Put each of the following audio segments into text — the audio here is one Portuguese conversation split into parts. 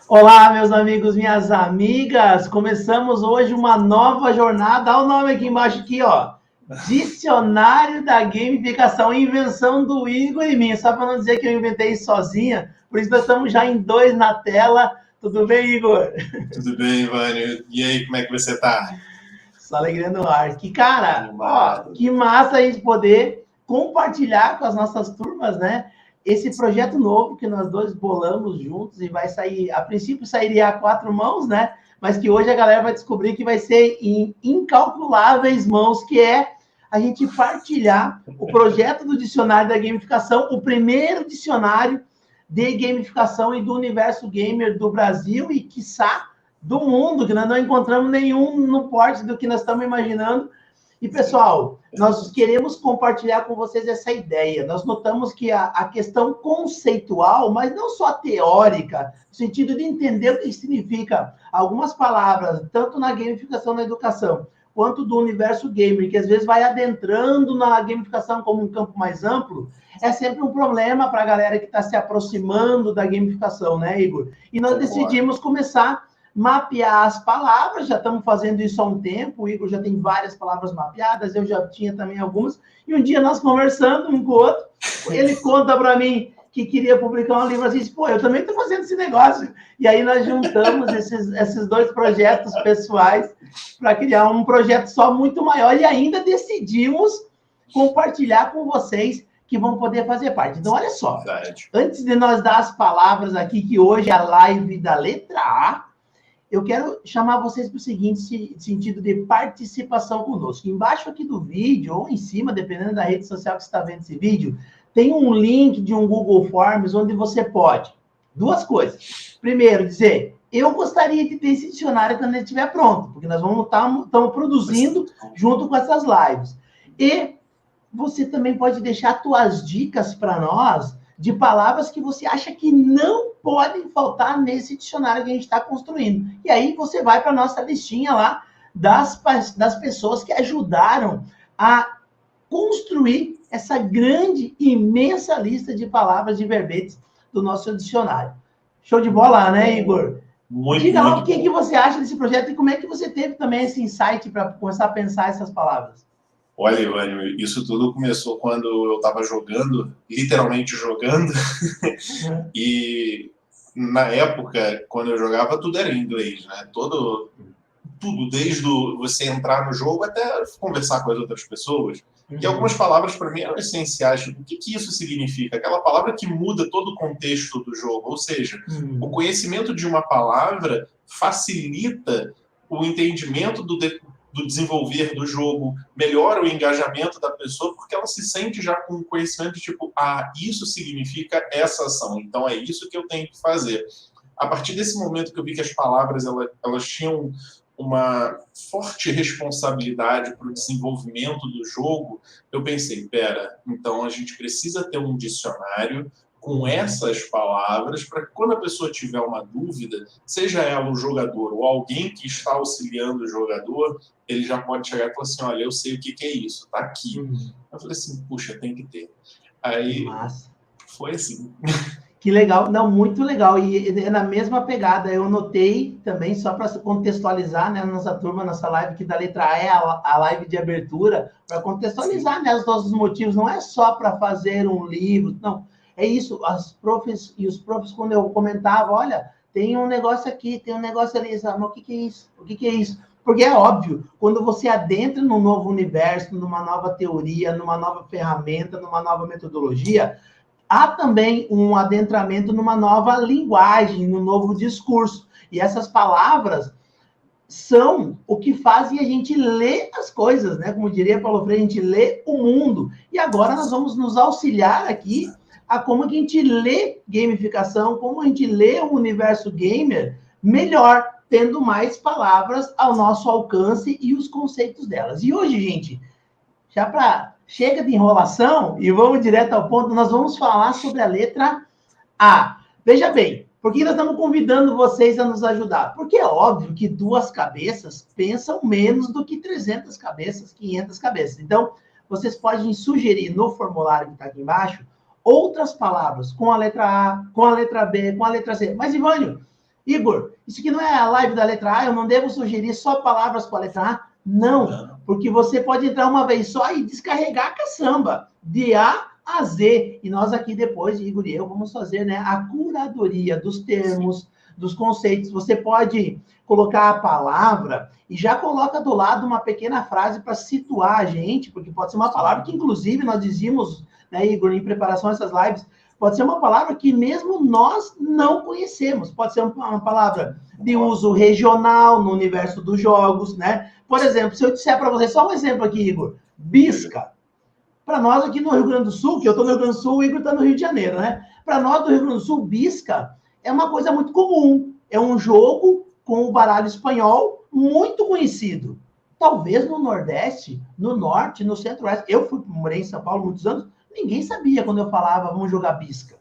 Olá, meus amigos, minhas amigas. Começamos hoje uma nova jornada. Olha o nome aqui embaixo, aqui, ó. Dicionário da Gamificação, invenção do Igor e minha. Só para não dizer que eu inventei isso sozinha. Por isso nós estamos já em dois na tela. Tudo bem, Igor? Tudo bem, Vânio? E aí, como é que você tá? Só alegria no ar. Que, cara, ó, Animado. que massa a gente poder compartilhar com as nossas turmas, né? Esse projeto novo que nós dois bolamos juntos e vai sair, a princípio sairia a quatro mãos, né? Mas que hoje a galera vai descobrir que vai ser em incalculáveis mãos, que é a gente partilhar o projeto do dicionário da gamificação, o primeiro dicionário de gamificação e do universo gamer do Brasil e, quiçá, do mundo, que nós não encontramos nenhum no porte do que nós estamos imaginando. E, pessoal, nós queremos compartilhar com vocês essa ideia. Nós notamos que a questão conceitual, mas não só teórica, no sentido de entender o que significa algumas palavras, tanto na gamificação na educação, quanto do universo gamer, que às vezes vai adentrando na gamificação como um campo mais amplo, é sempre um problema para a galera que está se aproximando da gamificação, né, Igor? E nós decidimos começar mapear as palavras, já estamos fazendo isso há um tempo, o Igor já tem várias palavras mapeadas, eu já tinha também algumas, e um dia nós conversando um com o outro, ele conta para mim que queria publicar um livro assim, pô, eu também estou fazendo esse negócio, e aí nós juntamos esses dois projetos pessoais para criar um projeto só muito maior, e ainda decidimos compartilhar com vocês que vão poder fazer parte. Então, olha só, antes de nós dar as palavras aqui, que hoje é a live da letra A, eu quero chamar vocês para o seguinte sentido de participação conosco. Embaixo aqui do vídeo, ou em cima, dependendo da rede social que você está vendo esse vídeo, tem um link de um Google Forms onde você pode. Duas coisas. Primeiro, dizer, eu gostaria de ter esse dicionário quando ele estiver pronto, porque nós vamos estar produzindo junto com essas lives. E você também pode deixar suas dicas para nós de palavras que você acha que não podem faltar nesse dicionário que a gente está construindo. E aí você vai para a nossa listinha lá das pessoas que ajudaram a construir essa grande, imensa lista de palavras e verbetes do nosso dicionário. Show de bola, né, Igor? Diga lá o que você acha desse projeto e como é que você teve também esse insight para começar a pensar essas palavras. Olha, Ivânio, isso tudo começou quando eu estava jogando, literalmente jogando, e na época, quando eu jogava, tudo era em inglês, né? Tudo, desde você entrar no jogo até conversar com as outras pessoas. E algumas palavras, para mim, eram essenciais. O que isso significa? Aquela palavra que muda todo o contexto do jogo. Ou seja, o conhecimento de uma palavra facilita o entendimento do desenvolver do jogo, melhora o engajamento da pessoa, porque ela se sente já com o conhecimento de tipo, isso significa essa ação, então é isso que eu tenho que fazer. A partir desse momento que eu vi que as palavras elas tinham uma forte responsabilidade para o desenvolvimento do jogo, eu pensei, então a gente precisa ter um dicionário com essas palavras, para que quando a pessoa tiver uma dúvida, seja ela o jogador ou alguém que está auxiliando o jogador, ele já pode chegar e falar assim, olha, eu sei o que é isso, tá aqui. Eu falei assim, puxa, tem que ter. Aí, foi assim. Que legal, não, muito legal, e é na mesma pegada, eu notei também, só para contextualizar, né, nossa turma, nossa live aqui da letra A é a live de abertura, para contextualizar, né, os nossos motivos, não é só para fazer um livro, não, é isso, as profs e os profs, quando eu comentava, olha, tem um negócio aqui, tem um negócio ali, sabe, mas o que é isso? O que é isso? Porque é óbvio, quando você adentra num novo universo, numa nova teoria, numa nova ferramenta, numa nova metodologia, há também um adentramento numa nova linguagem, num novo discurso. E essas palavras são o que fazem a gente ler as coisas, né? Como diria Paulo Freire, a gente lê o mundo. E agora nós vamos nos auxiliar aqui a como a gente lê gamificação, como a gente lê o universo gamer melhor, tendo mais palavras ao nosso alcance e os conceitos delas. E hoje, gente, já para chega de enrolação e vamos direto ao ponto, nós vamos falar sobre a letra A. Veja bem, por que nós estamos convidando vocês a nos ajudar? Porque é óbvio que duas cabeças pensam menos do que 300 cabeças, 500 cabeças. Então, vocês podem sugerir no formulário que está aqui embaixo outras palavras com a letra A, com a letra B, com a letra C. Mas, Ivânio, Igor, isso aqui não é a live da letra A, eu não devo sugerir só palavras com a letra A? Não, porque você pode entrar uma vez só e descarregar a caçamba, de A a Z. E nós aqui depois, Igor e eu, vamos fazer, né, a curadoria dos termos, dos conceitos. Você pode colocar a palavra e já coloca do lado uma pequena frase para situar a gente, porque pode ser uma palavra que, inclusive, nós dizíamos, né, Igor, em preparação a essas lives, pode ser uma palavra que mesmo nós não conhecemos. Pode ser uma palavra de uso regional no universo dos jogos, né? Por exemplo, se eu disser para você, só um exemplo aqui, Igor, bisca. Para nós aqui no Rio Grande do Sul, que eu estou no Rio Grande do Sul, o Igor está no Rio de Janeiro, né? Para nós do Rio Grande do Sul, bisca é uma coisa muito comum. É um jogo com o baralho espanhol muito conhecido. Talvez no Nordeste, no Norte, no Centro-Oeste. Eu morei em São Paulo muitos anos, ninguém sabia quando eu falava, vamos jogar bisca.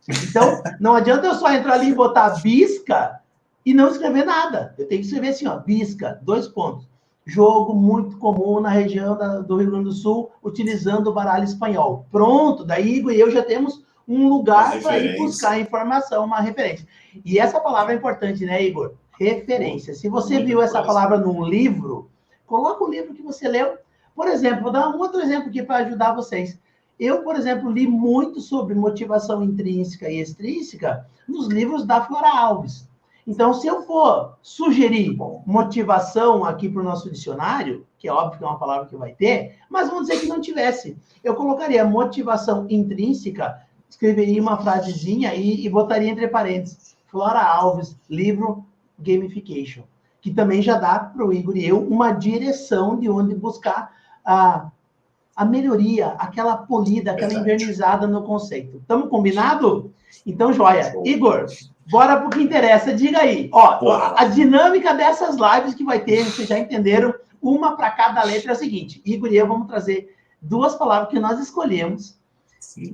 Então, não adianta eu só entrar ali e botar bisca e não escrever nada. Eu tenho que escrever assim, ó, bisca, 2 pontos. Jogo muito comum na região do Rio Grande do Sul, utilizando o baralho espanhol. Pronto, daí Igor e eu já temos um lugar para ir buscar informação, uma referência. E essa palavra é importante, né, Igor? Referência. Se você viu essa palavra num livro, coloca o livro que você leu. Por exemplo, vou dar um outro exemplo aqui para ajudar vocês. Eu, por exemplo, li muito sobre motivação intrínseca e extrínseca nos livros da Flora Alves. Então, se eu for sugerir motivação aqui para o nosso dicionário, que é óbvio que é uma palavra que vai ter, mas vamos dizer que não tivesse, eu colocaria motivação intrínseca, escreveria uma frasezinha e botaria entre parênteses, Flora Alves, livro Gamification, que também já dá para o Igor e eu uma direção de onde buscar a melhoria, aquela polida, aquela invernizada no conceito. Estamos combinado? Então, joia. Igor, bora para o que interessa. Diga aí. Ó, a dinâmica dessas lives que vai ter, vocês já entenderam, uma para cada letra é o seguinte. Igor e eu vamos trazer 2 palavras que nós escolhemos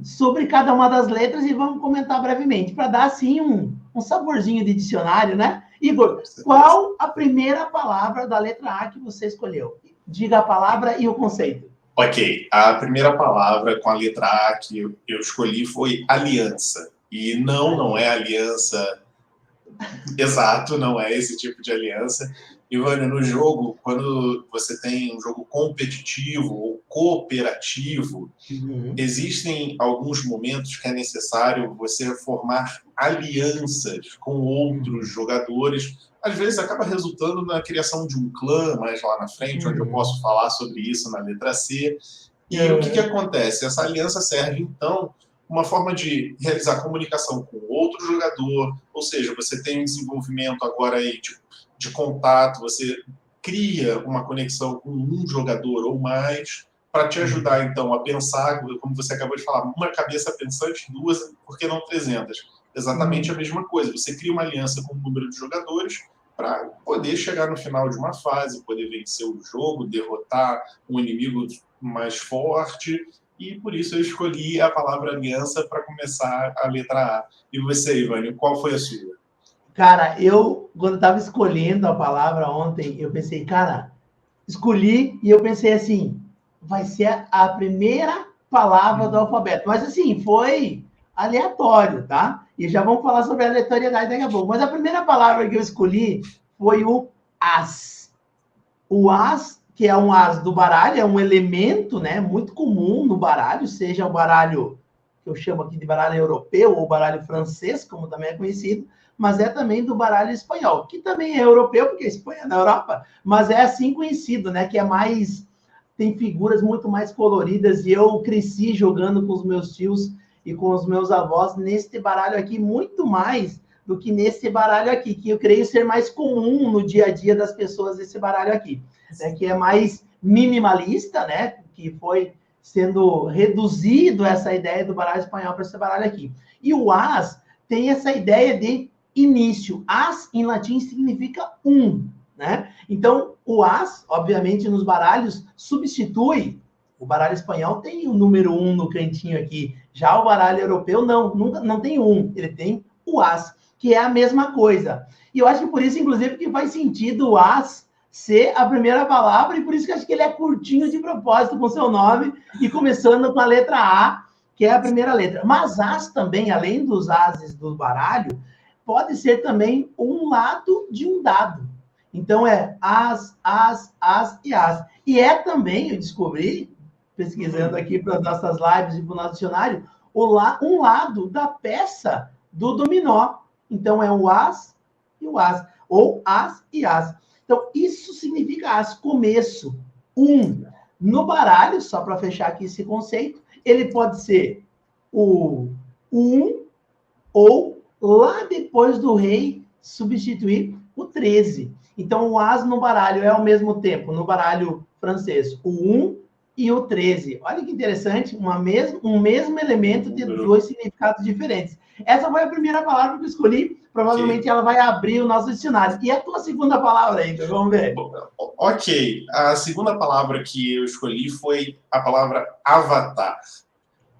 sobre cada uma das letras e vamos comentar brevemente, para dar, assim, um saborzinho de dicionário, né? Igor, qual a primeira palavra da letra A que você escolheu? Diga a palavra e o conceito. Ok, a primeira palavra com a letra A que eu escolhi foi aliança. E não é aliança, exato, não é esse tipo de aliança. E, Vânia, no jogo, quando você tem um jogo competitivo ou cooperativo, existem alguns momentos que é necessário você formar alianças com outros jogadores. Às vezes acaba resultando na criação de um clã mais lá na frente, onde eu posso falar sobre isso na letra C. E o que acontece? Essa aliança serve, então, uma forma de realizar comunicação com outro jogador, ou seja, você tem um desenvolvimento agora aí de contato, você cria uma conexão com um jogador ou mais, para te ajudar, então, a pensar, como você acabou de falar, uma cabeça pensante, 2, por que não 300? Exatamente a mesma coisa. Você cria uma aliança com um número de jogadores para poder chegar no final de uma fase, poder vencer o jogo, derrotar um inimigo mais forte, e por isso eu escolhi a palavra aliança para começar a letra A. E você, Ivânio, qual foi a sua? Cara, quando estava escolhendo a palavra ontem, eu pensei, cara, escolhi e eu pensei assim, vai ser a primeira palavra do alfabeto. Mas assim, foi aleatório, tá? E já vamos falar sobre a aleatoriedade daqui a pouco. Mas a primeira palavra que eu escolhi foi o as. O as, que é um as do baralho, é um elemento, né, muito comum no baralho, seja o baralho que eu chamo aqui de baralho europeu ou baralho francês, como também é conhecido, mas é também do baralho espanhol, que também é europeu, porque a Espanha é na Europa, mas é assim conhecido, né, que é mais, tem figuras muito mais coloridas, e eu cresci jogando com os meus tios e com os meus avós neste baralho aqui, muito mais do que nesse baralho aqui, que eu creio ser mais comum no dia a dia das pessoas, esse baralho aqui, né, que é mais minimalista, né, que foi sendo reduzido essa ideia do baralho espanhol para esse baralho aqui. E o as tem essa ideia de início. As, em latim, significa né? Então, o as, obviamente, nos baralhos, substitui. O baralho espanhol tem o número 1 no cantinho aqui. Já o baralho europeu, não tem 1. Ele tem o as, que é a mesma coisa. E eu acho que por isso, inclusive, que faz sentido o as ser a primeira palavra, e por isso que eu acho que ele é curtinho de propósito com seu nome, e começando com a letra A, que é a primeira letra. Mas as também, além dos ases do baralho, pode ser também um lado de um dado. Então, é as e as. E é também, eu descobri, pesquisando aqui para as nossas lives e para o nosso dicionário, um lado da peça do dominó. Então, é o as e o as. Ou as e as. Então, isso significa as, começo. No baralho, só para fechar aqui esse conceito, ele pode ser o 1 ou lá depois do rei substituir o 13. Então, o as no baralho é ao mesmo tempo, no baralho francês, o 1 e o 13. Olha que interessante, um mesmo elemento de dois significados diferentes. Essa foi a primeira palavra que eu escolhi, provavelmente ela vai abrir o nosso dicionário. E a tua segunda palavra aí, vamos ver. Ok, a segunda palavra que eu escolhi foi a palavra avatar.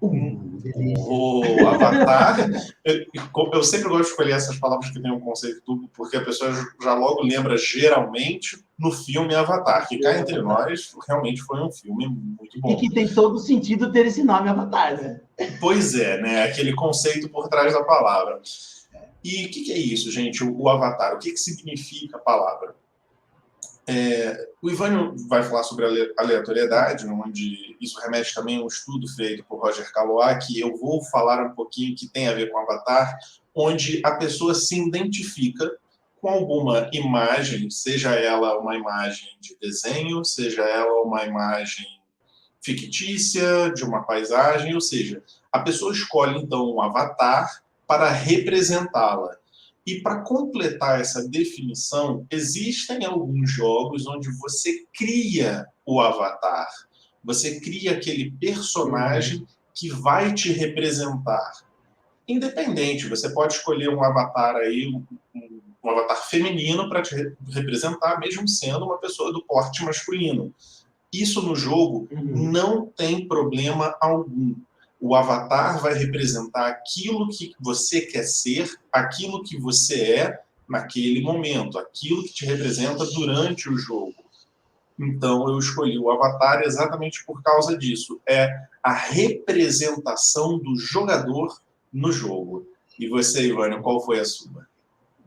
O avatar, eu sempre gosto de escolher essas palavras que têm um conceito duplo, porque a pessoa já logo lembra, geralmente, no filme Avatar, que cá entre nós, realmente foi um filme muito bom. E que tem todo sentido ter esse nome Avatar, né? Pois é, né? Aquele conceito por trás da palavra. E o que é isso, gente, o Avatar? O que significa a palavra? O Ivânio vai falar sobre aleatoriedade, onde isso remete também a um estudo feito por Roger Caillois, que eu vou falar um pouquinho, que tem a ver com Avatar, onde a pessoa se identifica com alguma imagem, seja ela uma imagem de desenho, seja ela uma imagem fictícia, de uma paisagem, ou seja, a pessoa escolhe então um avatar para representá-la. E para completar essa definição, existem alguns jogos onde você cria o avatar. Você cria aquele personagem que vai te representar. Independente, você pode escolher um avatar aí, um avatar feminino para te representar, mesmo sendo uma pessoa do porte masculino. Isso no jogo não tem problema algum. O avatar vai representar aquilo que você quer ser, aquilo que você é naquele momento, aquilo que te representa durante o jogo. Então, eu escolhi o avatar exatamente por causa disso. É a representação do jogador no jogo. E você, Ivânio, qual foi a sua?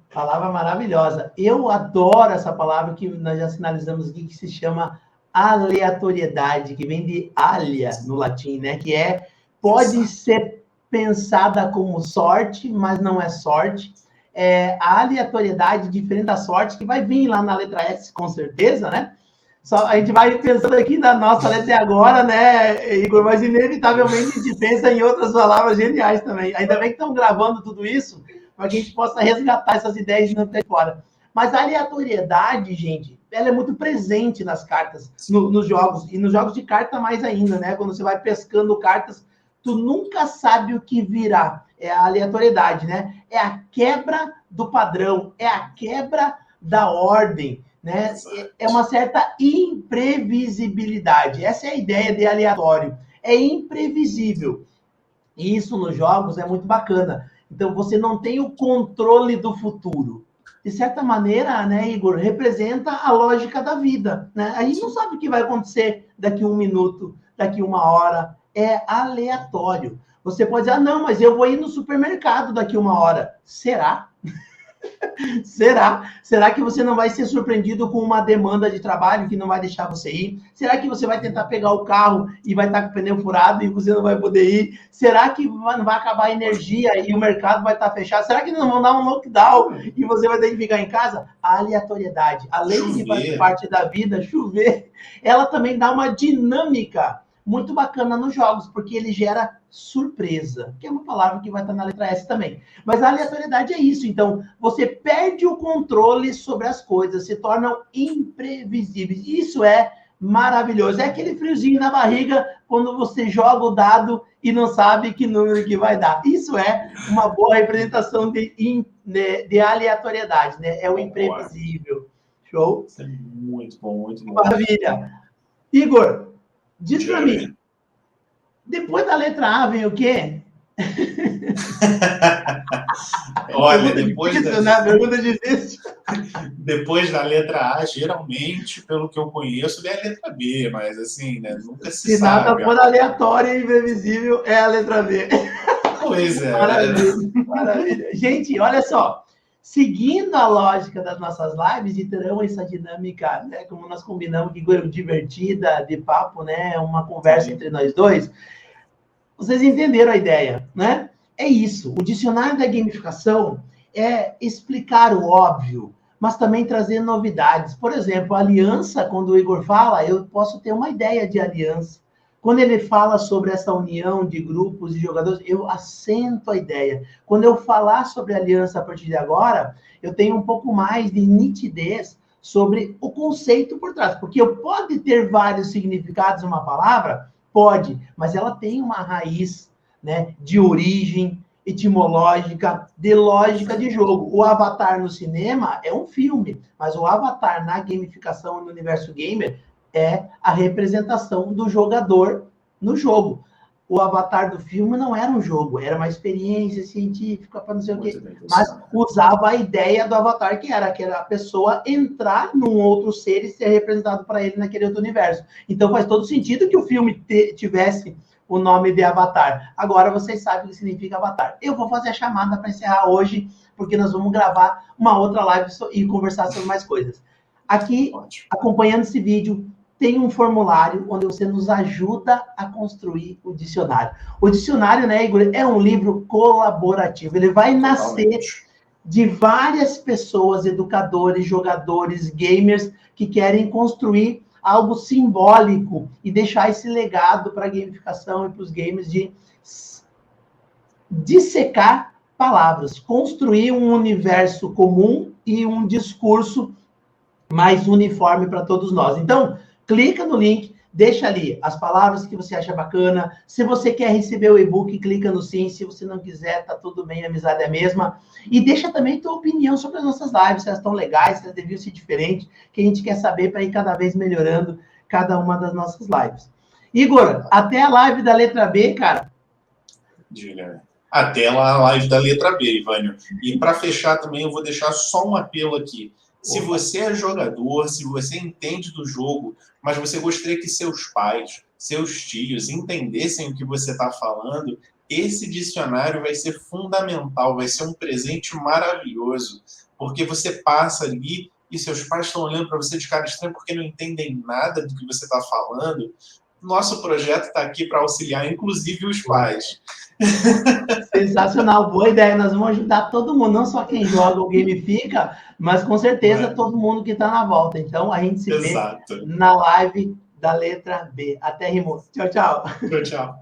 Palavra maravilhosa. Eu adoro essa palavra que nós já sinalizamos aqui, que se chama aleatoriedade, que vem de alia no latim, né? Que pode ser pensada como sorte, mas não é sorte. A aleatoriedade, diferente da sorte, que vai vir lá na letra S, com certeza, né? Só a gente vai pensando aqui na nossa letra agora, né, Igor? Mas inevitavelmente a gente pensa em outras palavras geniais também. Ainda bem que estão gravando tudo isso, para que a gente possa resgatar essas ideias de não ter fora. Mas a aleatoriedade, gente, ela é muito presente nas cartas, nos jogos, e nos jogos de carta mais ainda, né? Quando você vai pescando cartas, tu nunca sabe o que virá. É a aleatoriedade, né? É a quebra do padrão, é a quebra da ordem, né? É uma certa imprevisibilidade. Essa é a ideia de aleatório. É imprevisível. E isso nos jogos é muito bacana. Então, você não tem o controle do futuro. De certa maneira, né, Igor, representa a lógica da vida, né? A gente não sabe o que vai acontecer daqui a 1 minuto, daqui a 1 hora. É aleatório. Você pode dizer, não, mas eu vou ir no supermercado daqui a 1 hora. Será? Será? Será que você não vai ser surpreendido com uma demanda de trabalho que não vai deixar você ir? Será que você vai tentar pegar o carro e vai estar com o pneu furado e você não vai poder ir? Será que não vai acabar a energia e o mercado vai estar fechado? Será que não vão dar um lockdown e você vai ter que ficar em casa? A aleatoriedade, além de fazer parte da vida, chover, ela também dá uma dinâmica muito bacana nos jogos, porque ele gera surpresa, que é uma palavra que vai estar na letra S também. Mas a aleatoriedade é isso. Então, você perde o controle sobre as coisas, se tornam imprevisíveis. Isso é maravilhoso. É aquele friozinho na barriga quando você joga o dado e não sabe que número que vai dar. Isso é uma boa representação de aleatoriedade, né? É o imprevisível. Show? Isso é muito bom, muito bom. Maravilha. Igor, diz para mim, depois da letra A vem o quê? Olha, depois difícil, né? Pergunta difícil. Depois da letra A, geralmente, pelo que eu conheço, vem a letra B, mas assim, né? Nunca se sabe. Se nada for aleatório e imprevisível, é a letra B. Pois é. Maravilha, maravilha. Gente, olha só. seguindo a lógica das nossas lives, e terão essa dinâmica, né, como nós combinamos, que divertida, de papo, né, uma conversa entre nós dois. Vocês entenderam a ideia, né? É isso. O dicionário da gamificação é explicar o óbvio, mas também trazer novidades. Por exemplo, a aliança, quando o Igor fala, eu posso ter uma ideia de aliança. Quando ele fala sobre essa união de grupos de jogadores, eu assento a ideia. Quando eu falar sobre aliança a partir de agora, eu tenho um pouco mais de nitidez sobre o conceito por trás. Porque pode ter vários significados uma palavra, pode, mas ela tem uma raiz, né, de origem etimológica, de lógica de jogo. O Avatar no cinema é um filme, mas o Avatar na gamificação no universo gamer é a representação do jogador no jogo. O Avatar do filme não era um jogo, era uma experiência científica para não sei o quê, mas usava a ideia do Avatar, que era a pessoa entrar num outro ser e ser representado para ele naquele outro universo. Então faz todo sentido que o filme tivesse o nome de Avatar. Agora vocês sabem o que significa Avatar. Eu vou fazer a chamada para encerrar hoje, porque nós vamos gravar uma outra live e conversar sobre mais coisas. Aqui, acompanhando esse vídeo, tem um formulário onde você nos ajuda a construir o dicionário. O dicionário, né, Igor, é um livro colaborativo. Ele vai nascer de várias pessoas, educadores, jogadores, gamers, que querem construir algo simbólico e deixar esse legado para a gamificação e para os games de dissecar palavras, construir um universo comum e um discurso mais uniforme para todos nós. Então, clica no link, deixa ali as palavras que você acha bacana. Se você quer receber o e-book, clica no sim. Se você não quiser, tá tudo bem, a amizade é a mesma. E deixa também tua opinião sobre as nossas lives, se elas estão legais, se elas deviam ser diferentes, que a gente quer saber para ir cada vez melhorando cada uma das nossas lives. Igor, até a live da letra B, cara. Diga. Até a live da letra B, Ivânio. E para fechar também, eu vou deixar só um apelo aqui. Se você é jogador, se você entende do jogo, mas você gostaria que seus pais, seus tios entendessem o que você está falando, esse dicionário vai ser fundamental, vai ser um presente maravilhoso, porque você passa ali e seus pais estão olhando para você de cara estranha porque não entendem nada do que você está falando. Nosso projeto está aqui para auxiliar, inclusive os pais. Sensacional, boa ideia. Nós vamos ajudar todo mundo, não só quem joga ou gamifica, mas com certeza todo mundo que está na volta. Então, a gente se vê na live da letra B. Até rimou. Tchau, tchau. Tchau, tchau.